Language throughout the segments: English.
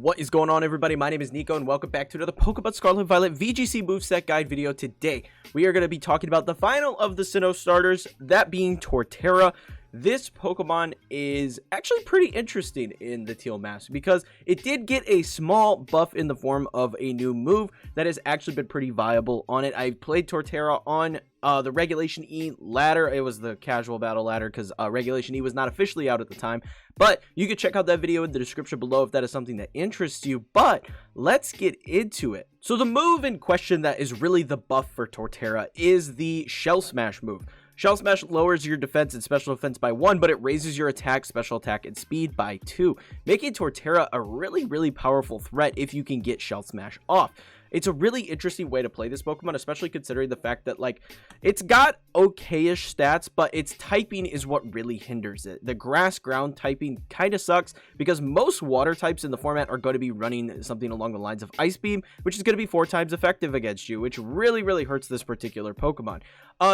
What is going on, everybody? My name is Kneeckoh and welcome back to another Pokemon Scarlet Violet VGC moveset guide video. Today we are going to be talking about the final of the Sinnoh starters, that being Torterra. This Pokemon is actually pretty interesting in the Teal Mask because it did get a small buff in the form of a new move that has actually been pretty viable on it. I played Torterra on the Regulation E ladder. It was the casual battle ladder because Regulation E was not officially out at the time. But you can check out that video in the description below if that is something that interests you. But let's get into it. So the move in question that is really the buff for Torterra is the Shell Smash move. Shell Smash lowers your defense and special defense by 1, but it raises your attack, special attack, and speed by 2, making Torterra a really powerful threat if you can get Shell Smash off. It's a really interesting way to play this Pokemon, especially considering the fact that, like, it's got okay-ish stats, but its typing is what really hinders it. The grass-ground typing kind of sucks because most water types in the format are going to be running something along the lines of Ice Beam, which is going to be 4 times effective against you, which really hurts this particular Pokemon.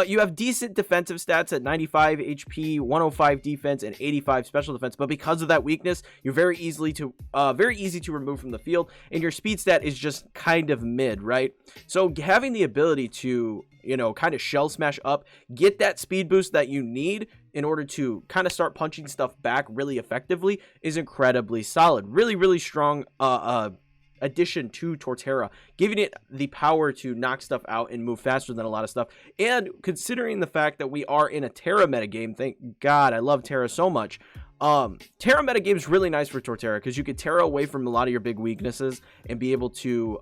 You have decent defensive stats at 95 HP, 105 defense, and 85 special defense, but because of that weakness, you're very easy to remove from the field, and your speed stat is just kind of mid, right? So having the ability to, you know, kind of Shell Smash up, get that speed boost that you need in order to kind of start punching stuff back really effectively is incredibly solid. Really strong addition to Torterra, giving it the power to knock stuff out and move faster than a lot of stuff. And considering the fact that we are in a Terra metagame, thank God, I love Terra so much. Terra metagame is really nice for Torterra because you could Terra away from a lot of your big weaknesses and be able to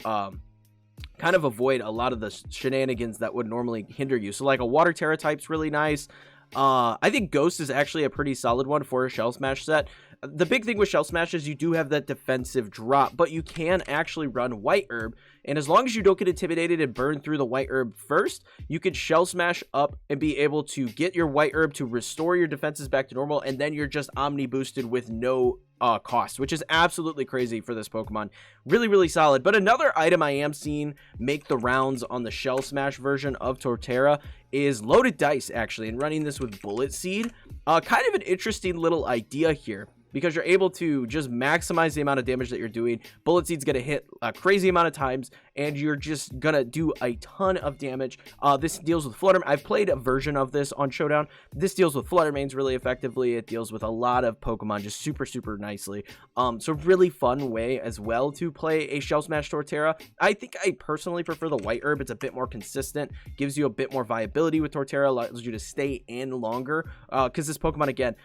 kind of avoid a lot of the shenanigans that would normally hinder you. So like a water Terra type's really nice. I think Ghost is actually a pretty solid one for a Shell Smash set. The big thing with Shell Smash is you do have that defensive drop, but you can actually run White Herb, and as long as you don't get intimidated and burn through the White Herb first, you could Shell Smash up and be able to get your White Herb to restore your defenses back to normal, and then you're just Omni boosted with no cost, which is absolutely crazy for this Pokemon. Really solid. But another item I am seeing make the rounds on the Shell Smash version of Torterra is Loaded Dice, actually, and running this with Bullet Seed. Kind of an interesting little idea here, because you're able to just maximize the amount of damage that you're doing. Bullet Seed's going to hit a crazy amount of times, and you're just going to do a ton of damage. This deals with Flutter. I've played a version of this on Showdown. This deals with Flutter Mains really effectively. It deals with a lot of Pokemon just super nicely. So really fun way as well to play a Shell Smash Torterra. I think I personally prefer the White Herb. It's a bit more consistent, gives you a bit more viability with Torterra, allows you to stay in longer, because this Pokemon, again,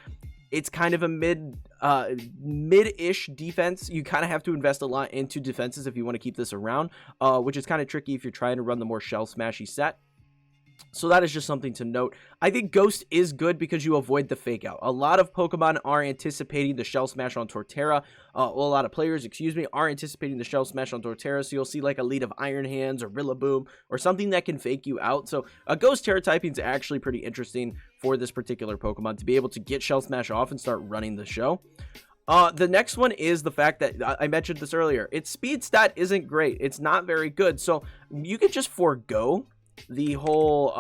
it's kind of a mid-ish defense. You kind of have to invest a lot into defenses if you want to keep this around, which is kind of tricky if you're trying to run the more Shell Smashy set. So that is just something to note. I think Ghost is good because you avoid the fake out. A lot of Pokemon are anticipating the Shell Smash on Torterra. Well, a lot of players, are anticipating the Shell Smash on Torterra. So you'll see like a lead of Iron Hands or Rillaboom or something that can fake you out. So a Ghost Terra typing is actually pretty interesting for this particular Pokemon to be able to get Shell Smash off and start running the show. The next one is the fact that I mentioned this earlier. Its speed stat isn't great. It's not very good. So you could just forego the whole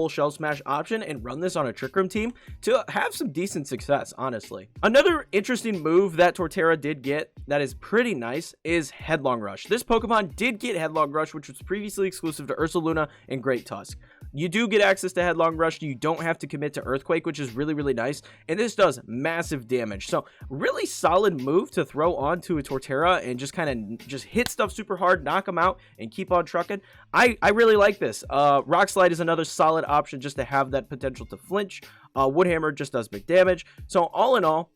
Shell Smash option and run this on a Trick Room team to have some decent success, honestly. Another interesting move that Torterra did get that is pretty nice is Headlong Rush. This Pokemon did get Headlong Rush, which was previously exclusive to Ursaluna and Great Tusk. You do get access to Headlong Rush. You don't have to commit to Earthquake, which is really nice, and this does massive damage. So really solid move to throw onto a Torterra and just kind of hit stuff super hard, knock them out, and keep on trucking. I really like this. Rock Slide is another solid option just to have that potential to flinch. Woodhammer just does big damage. So all in all,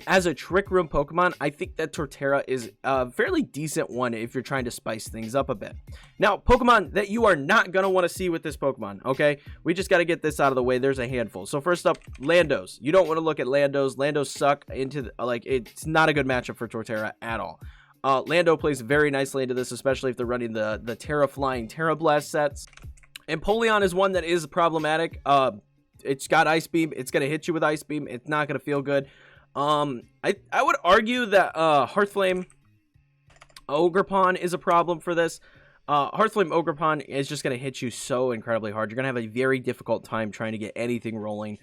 as a Trick Room Pokemon, I think that Torterra is a fairly decent one if you're trying to spice things up a bit. Now, Pokemon that you are not going to want to see with this Pokemon, okay? We just got to get this out of the way. There's a handful. So first up, Landos. You don't want to look at Landos. Landos suck into, it's not a good matchup for Torterra at all. Lando plays very nicely into this, especially if they're running the Terra Flying Terra Blast sets. Empoleon is one that is problematic. It's got Ice Beam. It's going to hit you with Ice Beam. It's not going to feel good. I would argue that Hearthflame Ogerpon is a problem for this. Hearthflame Ogerpon is just going to hit you so incredibly hard. You're going to have a very difficult time trying to get anything rolling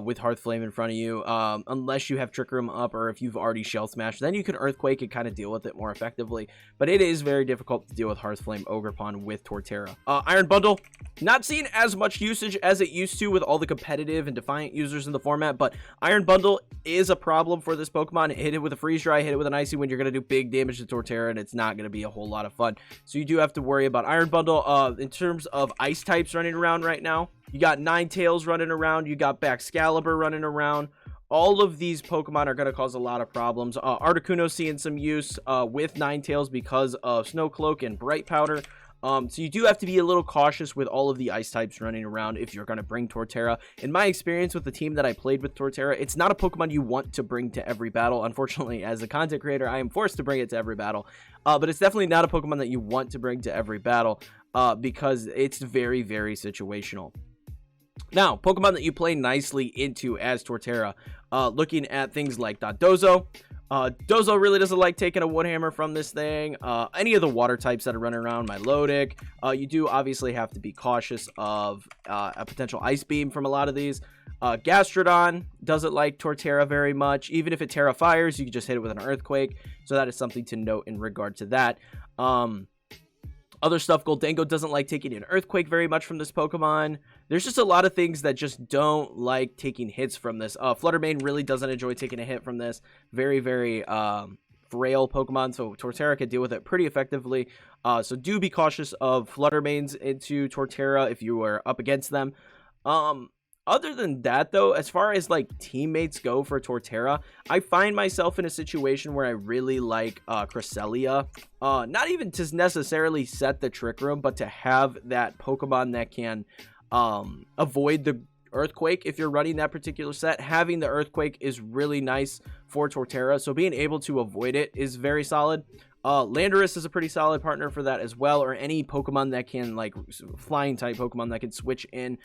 with Hearth Flame in front of you, unless you have Trick Room up or if you've already Shell Smash. Then you can Earthquake and kind of deal with it more effectively. But it is very difficult to deal with Hearth Flame Ogerpon with Torterra. Iron Bundle, not seeing as much usage as it used to with all the competitive and Defiant users in the format, but Iron Bundle is a problem for this Pokemon. Hit it with a Freeze Dry, hit it with an Icy Wind, you're going to do big damage to Torterra, and it's not going to be a whole lot of fun. So you do have to worry about Iron Bundle. In terms of Ice types running around right now, you got Ninetales running around, you got Excalibur running around. All of these Pokemon are going to cause a lot of problems. Articuno seeing some use with Ninetales because of Snow Cloak and Bright Powder. So you do have to be a little cautious with all of the ice types running around if you're going to bring Torterra. In my experience with the team that I played with Torterra, it's not a Pokemon you want to bring to every battle. Unfortunately, as a content creator, I am forced to bring it to every battle. But it's definitely not a Pokemon that you want to bring to every battle because it's very, very situational. Now, Pokemon that you play nicely into as Torterra, looking at things like Dozo. Dozo really doesn't like taking a Wood Hammer from this thing. Any of the water types that are running around, Milotic. You do obviously have to be cautious of a potential Ice Beam from a lot of these. Gastrodon doesn't like Torterra very much. Even if it Terra Fires, you can just hit it with an Earthquake. So that is something to note in regard to that. Other stuff, Goldango doesn't like taking an Earthquake very much from this Pokemon. There's just a lot of things that just don't like taking hits from this. Fluttermane really doesn't enjoy taking a hit from this. Very, very frail Pokemon, so Torterra can deal with it pretty effectively. So do be cautious of Fluttermanes into Torterra if you are up against them. Other than that, though, as far as like teammates go for Torterra, I find myself in a situation where I really like Cresselia. Not even to necessarily set the Trick Room, but to have that Pokemon that can avoid the Earthquake if you're running that particular set. Having the Earthquake is really nice for Torterra, so being able to avoid it is very solid. Landorus is a pretty solid partner for that as well, or any Pokemon that can, like, flying type Pokemon that can switch in.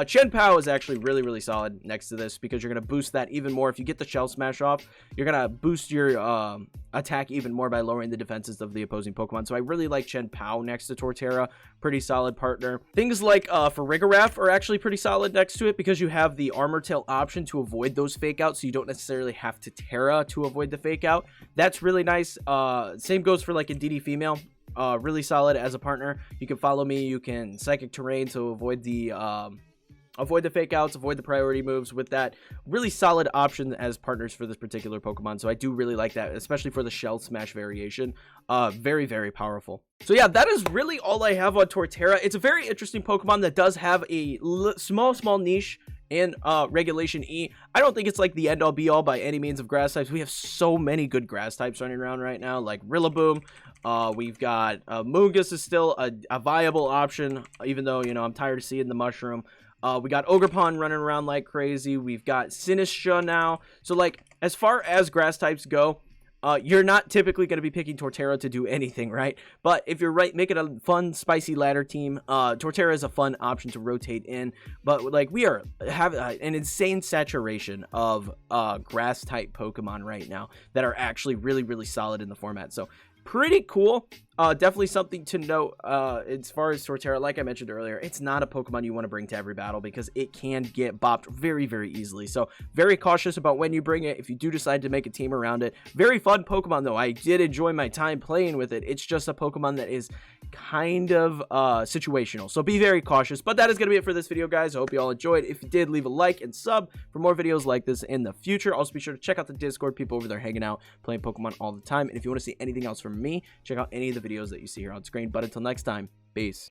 Chien-Pao is actually really, really solid next to this because you're going to boost that even more. If you get the Shell Smash off, you're going to boost your attack even more by lowering the defenses of the opposing Pokemon. So I really like Chien-Pao next to Torterra. Pretty solid partner. Things like Farigiraf are actually pretty solid next to it because you have the Armor Tail option to avoid those fake outs, so you don't necessarily have to Terra to avoid the fake out. That's really nice. Same goes for like a DD female. Really solid as a partner. You can follow me. You can Psychic Terrain to avoid the fake outs, avoid the priority moves with that. Really solid option as partners for this particular Pokemon. So I do really like that, especially for the Shell Smash variation. Very, very powerful. So yeah, that is really all I have on Torterra. It's a very interesting Pokemon that does have a small niche and Regulation E. I don't think it's like the end-all be-all by any means of grass types. We have so many good grass types running around right now, like Rillaboom. We've got Moongus is still a viable option, even though, you know, I'm tired of seeing the Mushroom. We got Ogerpon running around like crazy. We've got Sinistra now. So, like, as far as grass types go, you're not typically going to be picking Torterra to do anything, right? But if you're making a fun, spicy ladder team, Torterra is a fun option to rotate in. But, like, we have an insane saturation of grass-type Pokemon right now that are actually really, really solid in the format. So, pretty cool. Definitely something to note as far as Torterra. Like I mentioned earlier, it's not a Pokemon you want to bring to every battle because it can get bopped very, very easily. So very cautious about when you bring it if you do decide to make a team around it. Very fun Pokemon, though. I did enjoy my time playing with it. It's just a Pokemon that is kind of situational. So be very cautious. But that is going to be it for this video, guys. I hope you all enjoyed. If you did, leave a like and sub for more videos like this in the future. Also, be sure to check out the Discord. People over there hanging out, playing Pokemon all the time. And if you want to see anything else from me, check out any of the videos that you see here on screen. But until next time, peace.